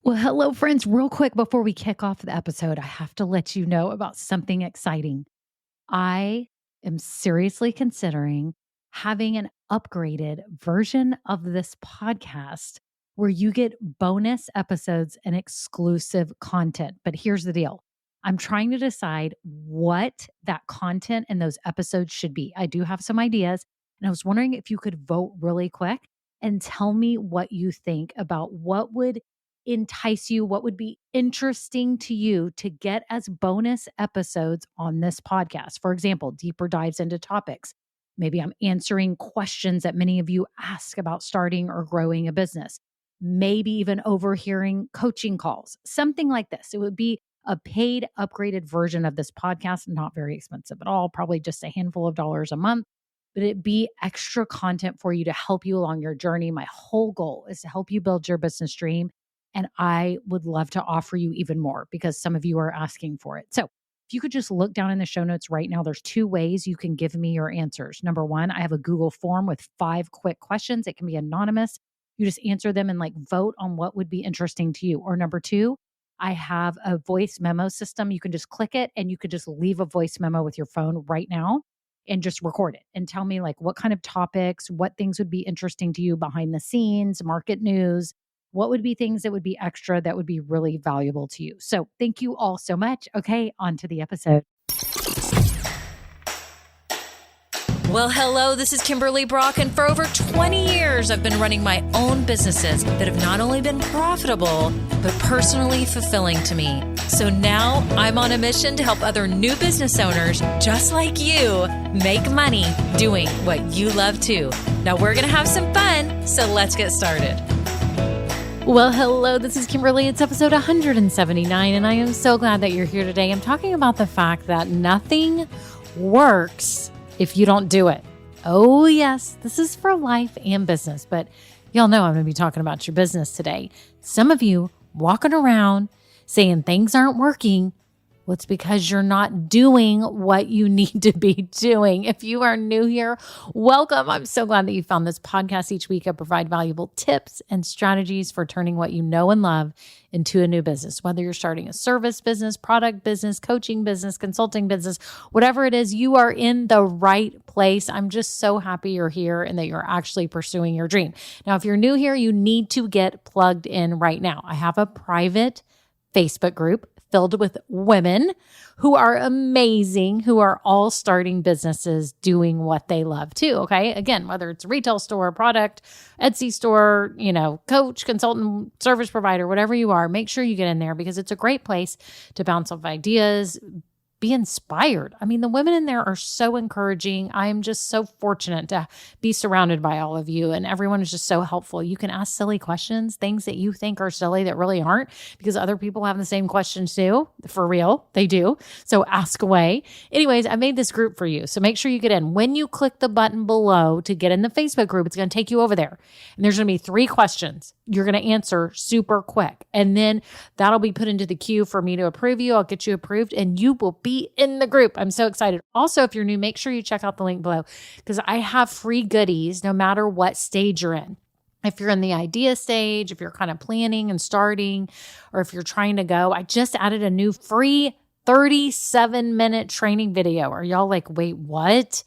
Well, hello, friends. Real quick before we kick off the episode, I have to let you know about something exciting. I am seriously considering having an upgraded version of this podcast where you get bonus episodes and exclusive content. But here's the deal, I'm trying to decide what that content and those episodes should be. I do have some ideas, and I was wondering if you could vote really quick and tell me what you think about what would entice you, what would be interesting to you to get as bonus episodes on this podcast. For example, deeper dives into topics. Maybe I'm answering questions that many of you ask about starting or growing a business. Maybe even overhearing coaching calls, something like this. It would be a paid, upgraded version of this podcast, not very expensive at all, probably just a handful of dollars a month, but it be extra content for you to help you along your journey. My whole goal is to help you build your business dream. And I would love to offer you even more because some of you are asking for it. So if you could just look down in the show notes right now, there's two ways you can give me your answers. Number one, I have a Google form with 5 quick questions. It can be anonymous. You just answer them and vote on what would be interesting to you. Or number two, I have a voice memo system. You can just click it and you could just leave a voice memo with your phone right now and just record it and tell me what kind of topics, what things would be interesting to you behind the scenes, market news, what would be things that would be extra that would be really valuable to you. So thank you all so much. Okay, on to the episode. Well, hello, this is Kimberly Brock, and for over 20 years, I've been running my own businesses that have not only been profitable, but personally fulfilling to me. So now I'm on a mission to help other new business owners just like you make money doing what you love too. Now we're going to have some fun, so let's get started. Well, hello, this is Kimberly. It's episode 179, and I am so glad that you're here today. I'm talking about the fact that nothing works if you don't do it. Oh, yes, this is for life and business, but y'all know I'm going to be talking about your business today. Some of you walking around saying things aren't working. Well, it's because you're not doing what you need to be doing. If you are new here, welcome. I'm so glad that you found this podcast. Each week, I provide valuable tips and strategies for turning what you know and love into a new business. Whether you're starting a service business, product business, coaching business, consulting business, whatever it is, you are in the right place. I'm just so happy you're here and that you're actually pursuing your dream. Now, if you're new here, you need to get plugged in right now. I have a private Facebook group filled with women who are amazing, who are all starting businesses doing what they love too. Okay. Again, whether it's a retail store, product, Etsy store, coach, consultant, service provider, whatever you are, make sure you get in there because it's a great place to bounce off ideas, be inspired. I mean, the women in there are so encouraging. I am just so fortunate to be surrounded by all of you, and everyone is just so helpful. You can ask silly questions, things that you think are silly that really aren't, because other people have the same questions too. For real, they do. So ask away. Anyways, I made this group for you. So make sure you get in. When you click the button below to get in the Facebook group, it's going to take you over there. And there's going to be 3 questions you're going to answer super quick. And then that'll be put into the queue for me to approve you. I'll get you approved and you will be in the group. I'm so excited. Also, if you're new, make sure you check out the link below because I have free goodies no matter what stage you're in. If you're in the idea stage, if you're kind of planning and starting, or if you're trying to go, I just added a new free 37-minute training video. Are y'all like, wait, what?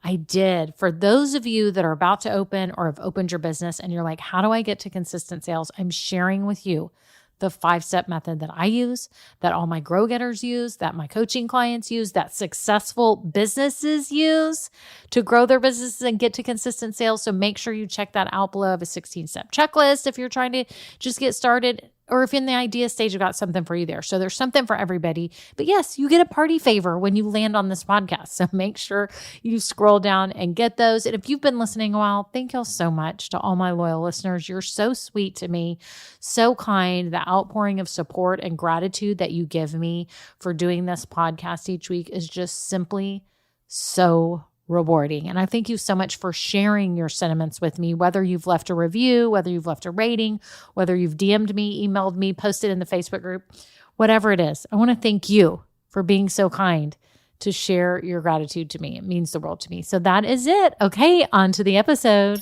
I did. For those of you that are about to open or have opened your business and you're like, how do I get to consistent sales? I'm sharing with you the 5-step method that I use, that all my Grow Getters use, that my coaching clients use, that successful businesses use to grow their businesses and get to consistent sales. So make sure you check that out below. I have a 16-step checklist if you're trying to just get started. Or if in the idea stage, I've got something for you there. So there's something for everybody. But yes, you get a party favor when you land on this podcast. So make sure you scroll down and get those. And if you've been listening a while, thank y'all so much to all my loyal listeners. You're so sweet to me, so kind. The outpouring of support and gratitude that you give me for doing this podcast each week is just simply so rewarding. And I thank you so much for sharing your sentiments with me, whether you've left a review, whether you've left a rating, whether you've DM'd me, emailed me, posted in the Facebook group, whatever it is. I want to thank you for being so kind to share your gratitude to me. It means the world to me. So that is it. Okay, on to the episode.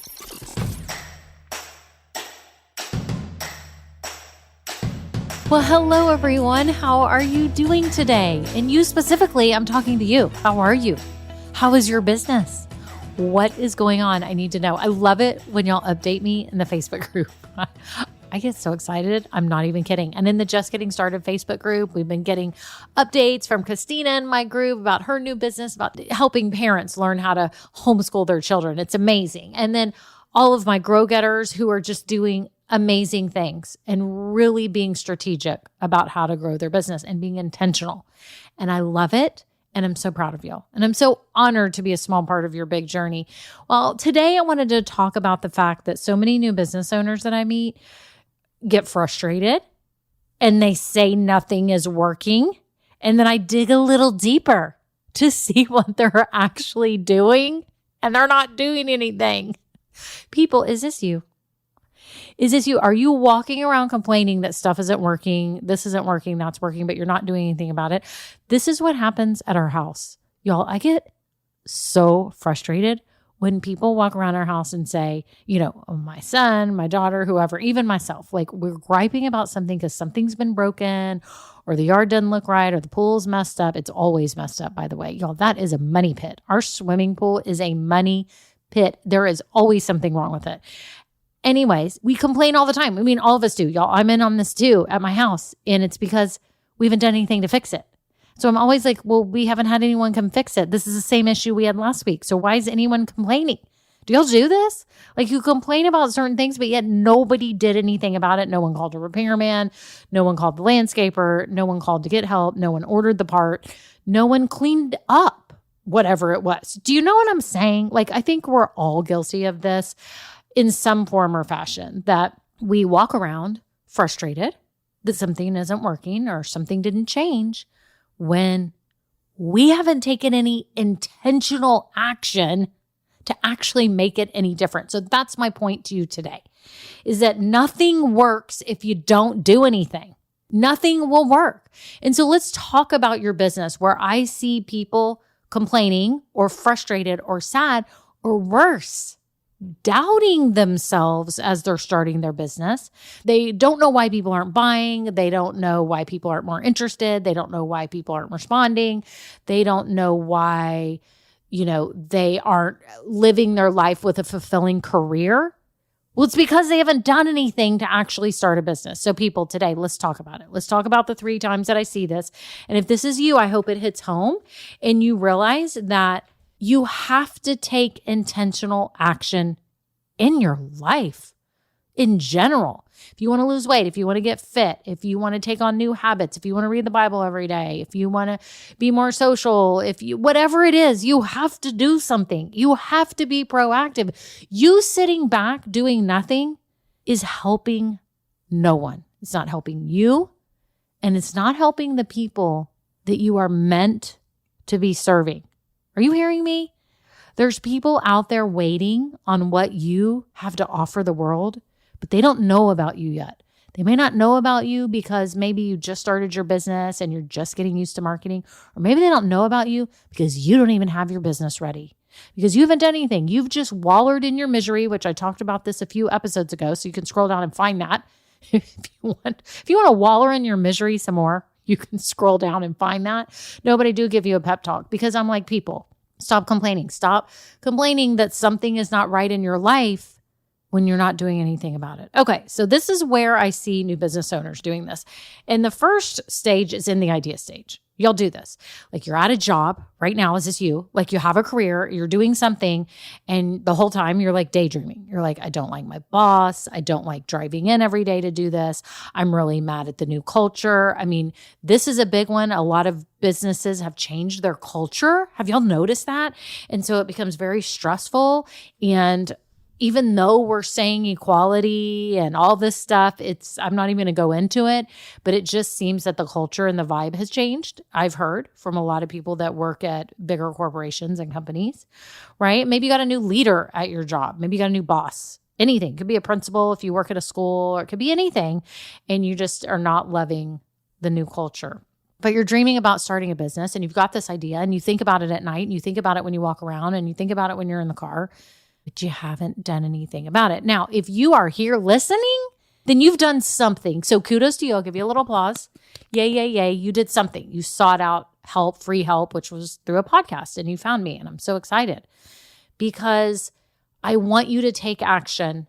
Well, hello, everyone. How are you doing today? And you specifically, I'm talking to you. How are you? How is your business? What is going on? I need to know. I love it when y'all update me in the Facebook group. I get so excited. I'm not even kidding. And in the Just Getting Started Facebook group, we've been getting updates from Christina in my group about her new business, about helping parents learn how to homeschool their children. It's amazing. And then all of my Grow Getters who are just doing amazing things and really being strategic about how to grow their business and being intentional. And I love it. And I'm so proud of you. And I'm so honored to be a small part of your big journey. Well, today I wanted to talk about the fact that so many new business owners that I meet get frustrated and they say nothing is working. And then I dig a little deeper to see what they're actually doing. And they're not doing anything. People, is this you? Is this you? Are you walking around complaining that stuff isn't working, this isn't working, that's working, but you're not doing anything about it? This is what happens at our house. Y'all, I get so frustrated when people walk around our house and say, my son, my daughter, whoever, even myself, like we're griping about something because something's been broken or the yard doesn't look right or the pool's messed up. It's always messed up, by the way. Y'all, that is a money pit. Our swimming pool is a money pit. There is always something wrong with it. Anyways, we complain all the time. I mean, all of us do, y'all. I'm in on this too at my house. And it's because we haven't done anything to fix it. So I'm always like, well, we haven't had anyone come fix it. This is the same issue we had last week. So why is anyone complaining? Do y'all do this? Like you complain about certain things, but yet nobody did anything about it. No one called a repairman. No one called the landscaper. No one called to get help. No one ordered the part. No one cleaned up whatever it was. Do you know what I'm saying? Like, I think we're all guilty of this in some form or fashion, that we walk around frustrated that something isn't working or something didn't change when we haven't taken any intentional action to actually make it any different. So that's my point to you today, is that nothing works if you don't do anything. Nothing will work. And so let's talk about your business where I see people complaining or frustrated or sad or worse, doubting themselves as they're starting their business. They don't know why people aren't buying. They don't know why people aren't more interested. They don't know why people aren't responding. They don't know why, they aren't living their life with a fulfilling career. Well, it's because they haven't done anything to actually start a business. So people, today, let's talk about it. Let's talk about the 3 times that I see this. And if this is you, I hope it hits home and you realize that you have to take intentional action in your life in general. If you want to lose weight, if you want to get fit, if you want to take on new habits, if you want to read the Bible every day, if you want to be more social, whatever it is, you have to do something. You have to be proactive. You sitting back doing nothing is helping no one. It's not helping you, and it's not helping the people that you are meant to be serving. Are you hearing me? There's people out there waiting on what you have to offer the world, but they don't know about you yet. They may not know about you because maybe you just started your business and you're just getting used to marketing, or maybe they don't know about you because you don't even have your business ready, because you haven't done anything. You've just wallored in your misery, which I talked about this a few episodes ago, so you can scroll down and find that. If you want to wallow in your misery some more, you can scroll down and find that. No, but I do give you a pep talk because I'm like, people, stop complaining. Stop complaining that something is not right in your life when you're not doing anything about it. Okay, so this is where I see new business owners doing this. And the first stage is in the idea stage. Y'all do this. Like you're at a job right now. Is this you? Like you have a career, you're doing something, and the whole time you're like daydreaming. You're like, I don't like my boss. I don't like driving in every day to do this. I'm really mad at the new culture. I mean, this is a big one. A lot of businesses have changed their culture. Have y'all noticed that? And so it becomes very stressful. And even though we're saying equality and all this stuff, I'm not even going to go into it, but it just seems that the culture and the vibe has changed. I've heard from a lot of people that work at bigger corporations and companies, right? Maybe you got a new leader at your job. Maybe you got a new boss. Anything. It could be a principal if you work at a school, or it could be anything, and you just are not loving the new culture. But you're dreaming about starting a business and you've got this idea and you think about it at night and you think about it when you walk around and you think about it when you're in the car, but you haven't done anything about it. Now, if you are here listening then you've done something. So kudos to you. I'll give you a little applause. Yay, yay, yay. You did something. You sought out help, free help, which was through a podcast, and you found me. And I'm so excited because I want you to take action,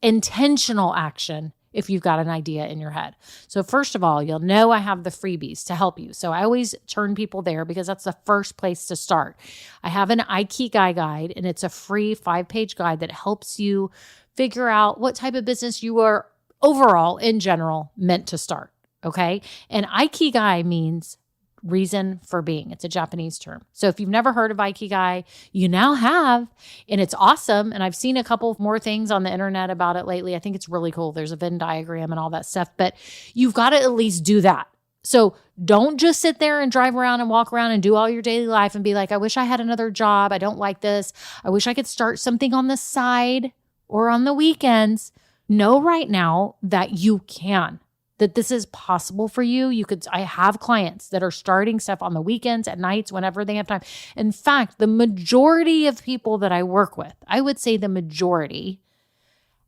intentional action, if you've got an idea in your head. So first of all, you'll know I have the freebies to help you. So I always turn people there because that's the first place to start. I have an Ikigai guide, and it's a free 5-page guide that helps you figure out what type of business you are overall in general meant to start. Okay. And Ikigai means reason for being. It's a Japanese term. So if you've never heard of Ikigai, you now have, and it's awesome. And I've seen a couple more things on the internet about it lately. I think it's really cool. There's a Venn diagram and all that stuff, but you've got to at least do that. So don't just sit there and drive around and walk around and do all your daily life and be like, I wish I had another job. I don't like this. I wish I could start something on the side or on the weekends. Know right now that you can. That this is possible for you. I have clients that are starting stuff on the weekends, at nights, whenever they have time. In fact, the majority of people that I work with, I would say the majority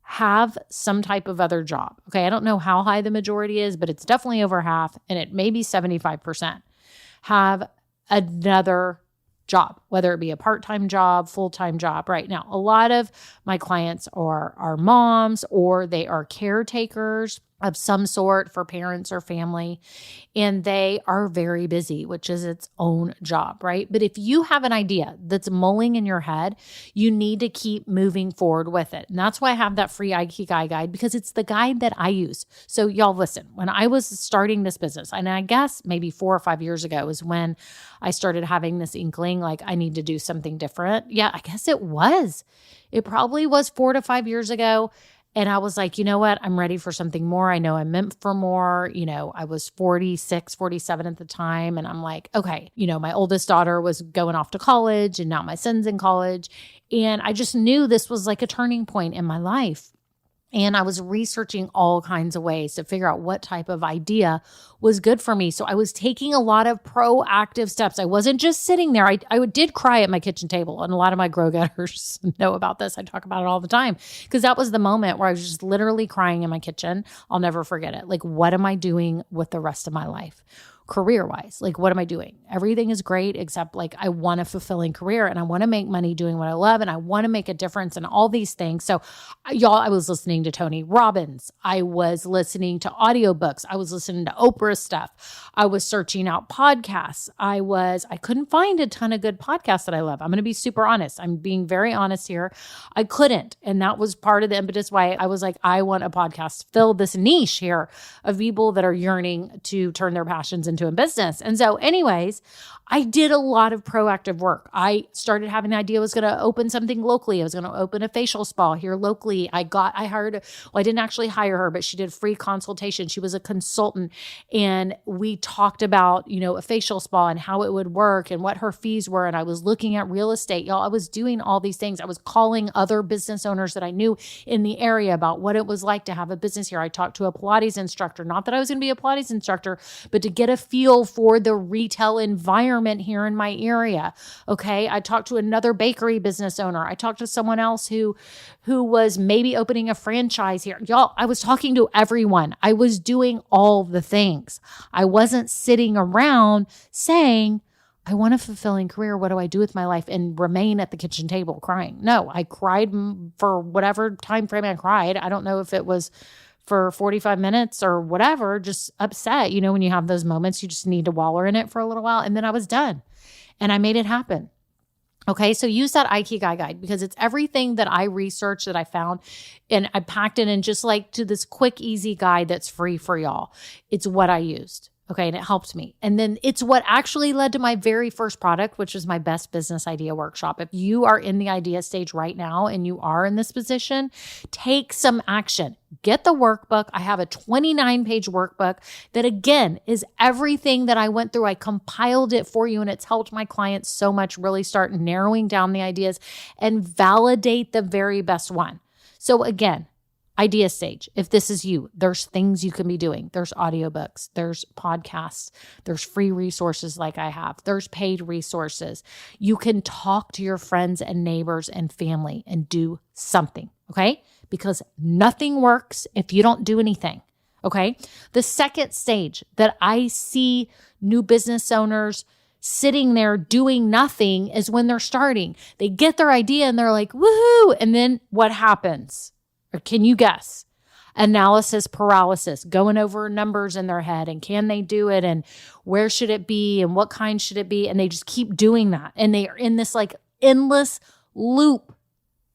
have some type of other job. Okay. I don't know how high the majority is, but it's definitely over half, and it may be 75% have another job, whether it be a part-time job, full-time job. Right now, a lot of my clients are moms, or they are caretakers of some sort for parents or family, and they are very busy, which is its own job, right? But if you have an idea that's mulling in your head, you need to keep moving forward with it. And that's why I have that free Ikigai guide, because it's the guide that I use. So y'all listen, when I was starting this business, and I guess maybe 4 or 5 years ago is when I started having this inkling, like I need to do something different. Yeah, I guess it was. It probably was 4 to 5 years ago. And I was like, you know what? I'm ready for something more. I know I'm meant for more. I was 46, 47 at the time. And I'm like, okay, my oldest daughter was going off to college, and now my son's in college. And I just knew this was like a turning point in my life. And I was researching all kinds of ways to figure out what type of idea was good for me. So I was taking a lot of proactive steps. I wasn't just sitting there. I did cry at my kitchen table. And a lot of my grow-getters know about this. I talk about it all the time because that was the moment where I was just literally crying in my kitchen. I'll never forget it. Like, what am I doing with the rest of my life? Career-wise, like, what am I doing? Everything is great, except like I want a fulfilling career, and I want to make money doing what I love, and I want to make a difference in all these things. So y'all, I was listening to Tony Robbins. I was listening to audiobooks. I was listening to Oprah stuff. I was searching out podcasts. I couldn't find a ton of good podcasts that I love. I'm going to be super honest. I'm being very honest here. I couldn't. And that was part of the impetus why I was like, I want a podcast to fill this niche here of people that are yearning to turn their passions into a business. And so anyways, I did a lot of proactive work. I started having the idea I was going to open something locally. I was going to open a facial spa here locally. I didn't actually hire her, but she did free consultation. She was a consultant, and we talked about, a facial spa and how it would work and what her fees were. And I was looking at real estate. Y'all, I was doing all these things. I was calling other business owners that I knew in the area about what it was like to have a business here. I talked to a Pilates instructor, not that I was going to be a Pilates instructor, but to get a feel for the retail environment here in my area. Okay. I talked to another bakery business owner. I talked to someone else who was maybe opening a franchise here. Y'all, I was talking to everyone. I was doing all the things. I wasn't sitting around saying, I want a fulfilling career. What do I do with my life? And remain at the kitchen table crying. No, I cried for whatever time frame I cried. I don't know if it was for 45 minutes or whatever, just upset. When you have those moments, you just need to wallow in it for a little while. And then I was done and I made it happen. Okay. So use that Ikigai guide because it's everything that I researched that I found, and I packed it in just like to this quick, easy guide that's free for y'all. It's what I used. Okay. And it helped me. And then it's what actually led to my very first product, which is my best business idea workshop. If you are in the idea stage right now and you are in this position, take some action. Get the workbook. I have a 29-page workbook that, again, is everything that I went through. I compiled it for you, and it's helped my clients so much really start narrowing down the ideas and validate the very best one. So again, idea stage. If this is you, there's things you can be doing. There's audiobooks, there's podcasts, there's free resources like I have, there's paid resources. You can talk to your friends and neighbors and family and do something. Okay. because nothing works if you don't do anything. Okay. The second stage that I see new business owners sitting there doing nothing is when they're starting. They get their idea and they're like, woohoo. And then what happens? Or can you guess? Analysis paralysis, going over numbers in their head and can they do it and where should it be and what kind should it be? And they just keep doing that. And they are in this like endless loop.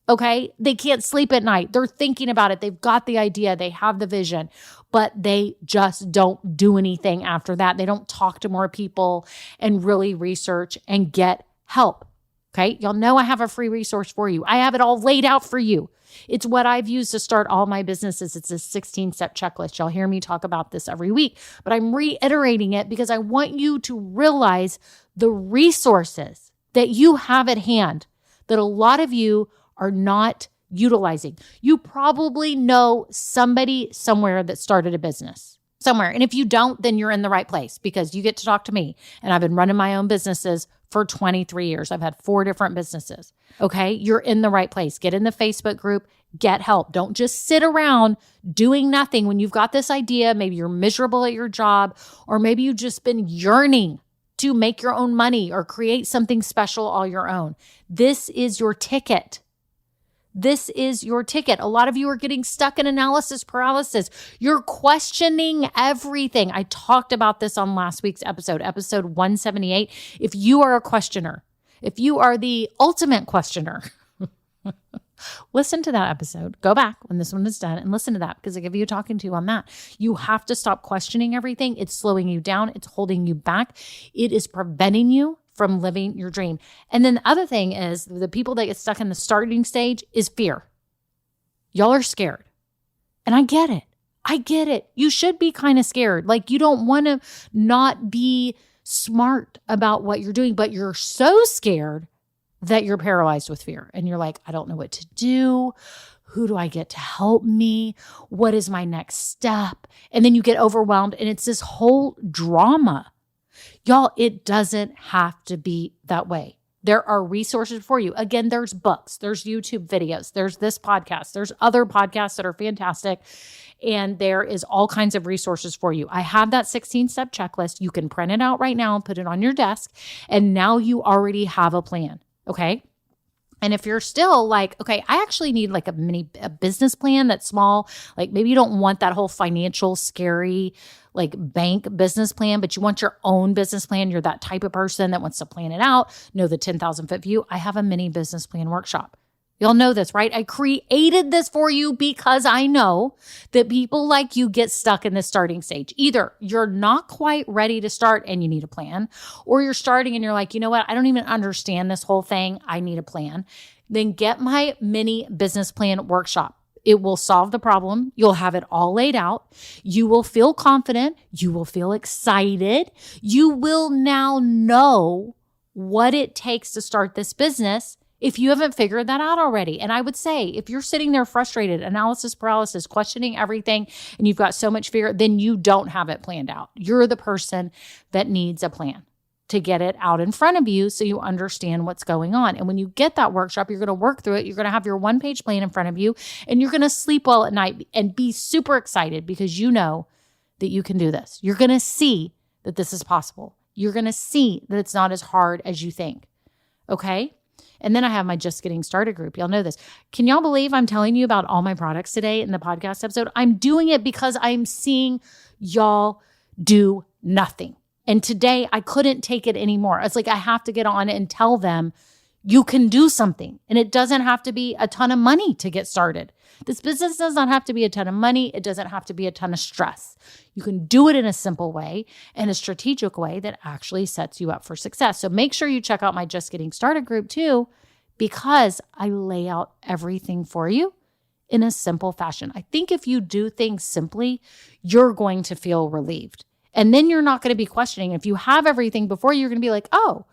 Okay. They can't sleep at night. They're thinking about it. They've got the idea. They have the vision, but they just don't do anything after that. They don't talk to more people and really research and get help. Okay. Y'all know I have a free resource for you. I have it all laid out for you. It's what I've used to start all my businesses. It's a 16-step checklist. Y'all hear me talk about this every week, but I'm reiterating it because I want you to realize the resources that you have at hand that a lot of you are not utilizing. You probably know somebody somewhere that started a business somewhere. And if you don't, then you're in the right place because you get to talk to me. And I've been running my own businesses for 23 years. I've had 4 different businesses. Okay. You're in the right place. Get in the Facebook group, get help. Don't just sit around doing nothing when you've got this idea. Maybe you're miserable at your job, or maybe you've just been yearning to make your own money or create something special all your own. This is your ticket. This is your ticket. A lot of you are getting stuck in analysis paralysis. You're questioning everything. I talked about this on last week's episode 178. If you are a questioner, if you are the ultimate questioner, listen to that episode. Go back when this one is done and listen to that because I give you a talking to on that. You have to stop questioning everything. It's slowing you down. It's holding you back. It is preventing you from living your dream. And then the other thing is the people that get stuck in the starting stage is fear. Y'all are scared. And I get it. I get it. You should be kind of scared. Like you don't want to not be smart about what you're doing, but you're so scared that you're paralyzed with fear. And you're like, I don't know what to do. Who do I get to help me? What is my next step? And then you get overwhelmed and it's this whole drama. Y'all, it doesn't have to be that way. There are resources for you. Again, there's books, there's YouTube videos, there's this podcast, there's other podcasts that are fantastic, and there is all kinds of resources for you. I have that 16-step checklist. You can print it out right now and put it on your desk, and now you already have a plan, okay? And if you're still like, okay, I actually need like a business plan that's small, like maybe you don't want that whole financial scary like bank business plan, but you want your own business plan. You're that type of person that wants to plan it out, know the 10,000 foot view. I have a mini business plan workshop. Y'all know this, right? I created this for you because I know that people like you get stuck in the starting stage. Either you're not quite ready to start and you need a plan, or you're starting and you're like, you know what? I don't even understand this whole thing. I need a plan. Then get my mini business plan workshop. It will solve the problem. You'll have it all laid out. You will feel confident. You will feel excited. You will now know what it takes to start this business if you haven't figured that out already. And I would say, if you're sitting there frustrated, analysis paralysis, questioning everything, and you've got so much fear, then you don't have it planned out. You're the person that needs a plan to get it out in front of you so you understand what's going on. And when you get that workshop, you're going to work through it. You're going to have your one-page plan in front of you, and you're going to sleep well at night and be super excited because you know that you can do this. You're going to see that this is possible. You're going to see that it's not as hard as you think. Okay? And then I have my Just Getting Started group. Y'all know this. Can y'all believe I'm telling you about all my products today in the podcast episode? I'm doing it because I'm seeing y'all do nothing. And today I couldn't take it anymore. It's like I have to get on and tell them you can do something. And it doesn't have to be a ton of money to get started. This business does not have to be a ton of money. It doesn't have to be a ton of stress. You can do it in a simple way and a strategic way that actually sets you up for success. So make sure you check out my Just Getting Started group too, because I lay out everything for you in a simple fashion. I think if you do things simply, you're going to feel relieved. And then you're not going to be questioning. If you have everything before, you're going to be like, oh,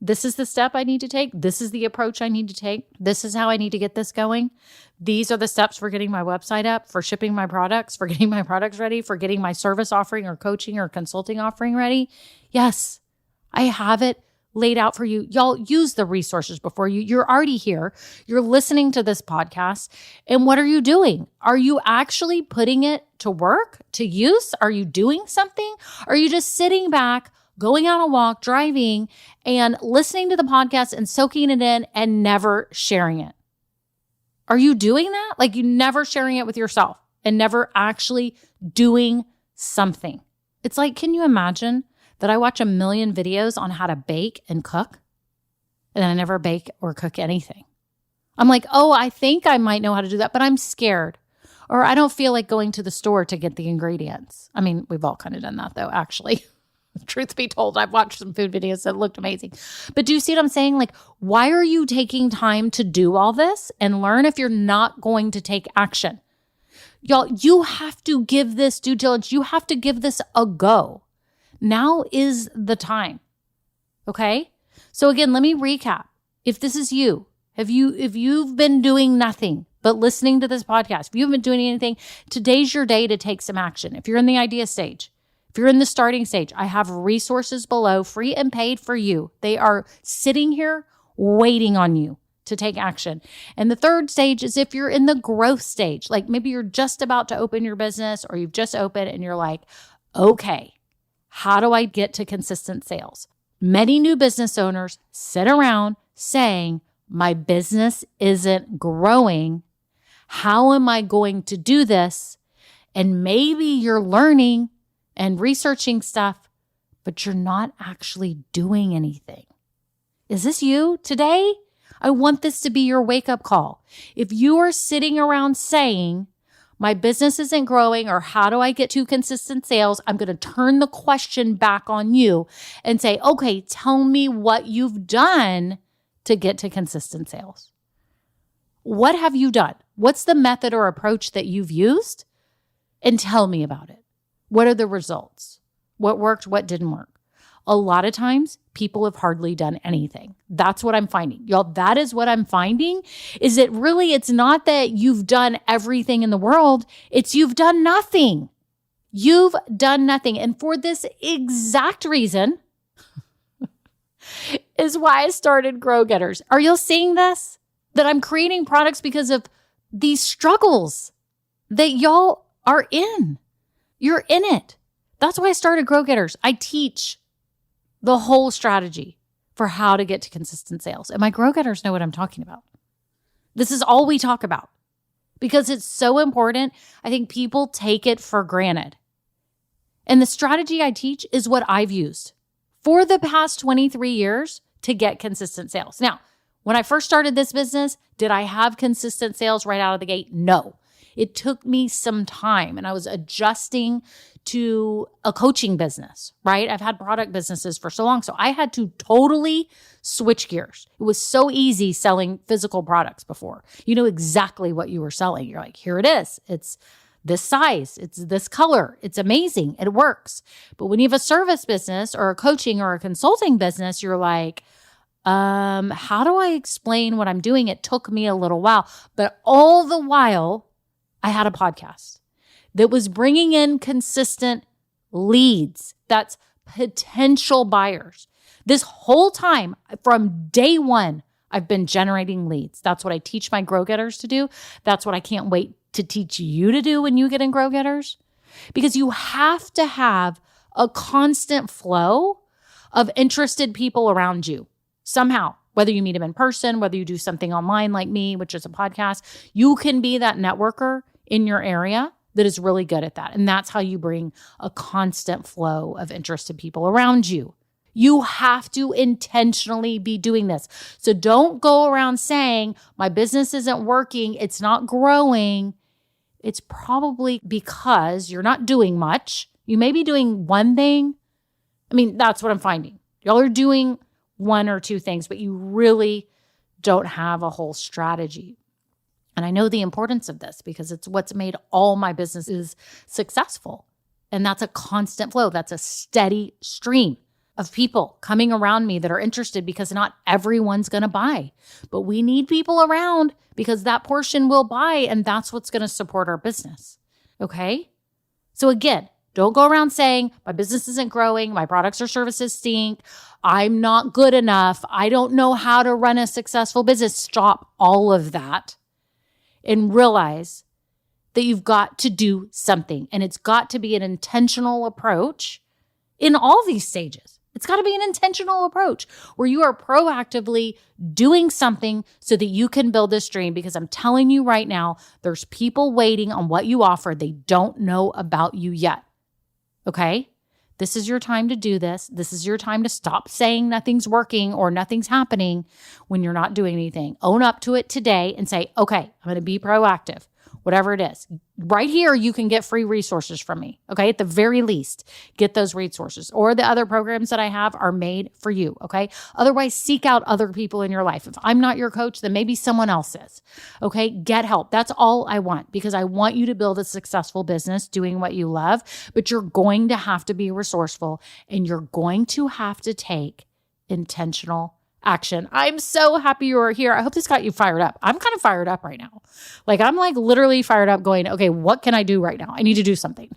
this is the step I need to take. This is the approach I need to take. This is how I need to get this going. These are the steps for getting my website up, for shipping my products, for getting my products ready, for getting my service offering or coaching or consulting offering ready. Yes, I have it laid out for you. Y'all use the resources before you. You're already here. You're listening to this podcast. And what are you doing? Are you actually putting it to work, to use? Are you doing something? Are you just sitting back, going on a walk, driving, and listening to the podcast and soaking it in and never sharing it? Are you doing that? Like you never sharing it with yourself and never actually doing something. It's like, can you imagine that I watch 1 million videos on how to bake and cook, and I never bake or cook anything? I'm like, oh, I think I might know how to do that, but I'm scared. Or I don't feel like going to the store to get the ingredients. I mean, we've all kind of done that though, actually. Truth be told, I've watched some food videos that looked amazing. But do you see what I'm saying? Like, why are you taking time to do all this and learn if you're not going to take action? Y'all, you have to give this due diligence. You have to give this a go. Now is the time. Okay? So again, let me recap. If this is you, if you've been doing nothing but listening to this podcast, if you haven't been doing anything, today's your day to take some action. If you're in the idea stage, if you're in the starting stage, I have resources below, free and paid for you. They are sitting here waiting on you to take action. And the third stage is if you're in the growth stage, like maybe you're just about to open your business or you've just opened and you're like, okay, how do I get to consistent sales? Many new business owners sit around saying, my business isn't growing. How am I going to do this? And maybe you're learning and researching stuff, but you're not actually doing anything. Is this you today? I want this to be your wake-up call. If you are sitting around saying, my business isn't growing, or how do I get to consistent sales? I'm going to turn the question back on you and say, okay, tell me what you've done to get to consistent sales. What have you done? What's the method or approach that you've used? And tell me about it. What are the results? What worked? What didn't work? A lot of times, people have hardly done anything. That's what I'm finding. Y'all, that is what I'm finding, is that really it's not that you've done everything in the world. It's you've done nothing. You've done nothing. And for this exact reason is why I started Grow Getters. Are you seeing this? That I'm creating products because of these struggles that y'all are in. You're in it. That's why I started Grow Getters. I teach the whole strategy for how to get to consistent sales. And my Grow Getters know what I'm talking about. This is all we talk about because it's so important. I think people take it for granted. And the strategy I teach is what I've used for the past 23 years to get consistent sales. Now, when I first started this business, did I have consistent sales right out of the gate? No. It took me some time and I was adjusting to a coaching business, right? I've had product businesses for so long. So I had to totally switch gears. It was so easy selling physical products before. You know exactly what you were selling. You're like, here it is. It's this size. It's this color. It's amazing. It works. But when you have a service business or a coaching or a consulting business, you're like, how do I explain what I'm doing? It took me a little while, but all the while I had a podcast that was bringing in consistent leads. That's potential buyers. This whole time from day one, I've been generating leads. That's what I teach my Grow Getters to do. That's what I can't wait to teach you to do when you get in Grow Getters, because you have to have a constant flow of interested people around you somehow. Whether you meet them in person, whether you do something online like me, which is a podcast, you can be that networker in your area that is really good at that. And that's how you bring a constant flow of interested people around you. You have to intentionally be doing this. So don't go around saying, my business isn't working, it's not growing. It's probably because you're not doing much. You may be doing one thing. I mean, that's what I'm finding. Y'all are doing one or two things, but you really don't have a whole strategy. And I know the importance of this because it's what's made all my businesses successful. And that's a constant flow. That's a steady stream of people coming around me that are interested, because not everyone's going to buy. But we need people around because that portion will buy, and that's what's going to support our business. Okay? So again, Don't go around saying my business isn't growing, my products or services stink, I'm not good enough, I don't know how to run a successful business. Stop all of that and realize that you've got to do something, and it's got to be an intentional approach in all these stages. It's got to be an intentional approach where you are proactively doing something so that you can build this dream, because I'm telling you right now, there's people waiting on what you offer. They don't know about you yet. Okay? This is your time to do this. This is your time to stop saying nothing's working or nothing's happening when you're not doing anything. Own up to it today and say, okay, I'm going to be proactive. Whatever it is. Right here, you can get free resources from me. Okay. At the very least, get those resources, or the other programs that I have are made for you. Okay. Otherwise, seek out other people in your life. If I'm not your coach, then maybe someone else is. Okay. Get help. That's all I want, because I want you to build a successful business doing what you love, but you're going to have to be resourceful, and you're going to have to take intentional action. I'm so happy you are here. I hope this got you fired up. I'm kind of fired up right now. I'm literally fired up going, okay, what can I do right now? I need to do something.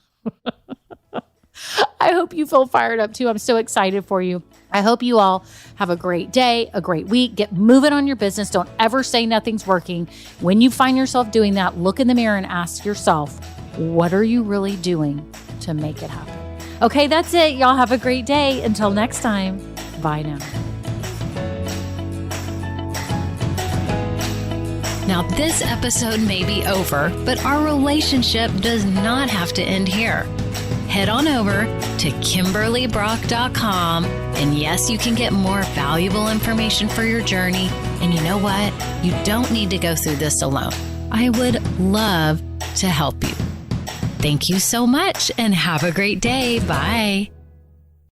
I hope you feel fired up too. I'm so excited for you. I hope you all have a great day, a great week. Get moving on your business. Don't ever say nothing's working. When you find yourself doing that, look in the mirror and ask yourself, what are you really doing to make it happen? Okay, that's it. Y'all have a great day. Until next time, bye now. Now, this episode may be over, but our relationship does not have to end here. Head on over to KimberlyBrock.com, and yes, you can get more valuable information for your journey. And you know what? You don't need to go through this alone. I would love to help you. Thank you so much, and have a great day. Bye.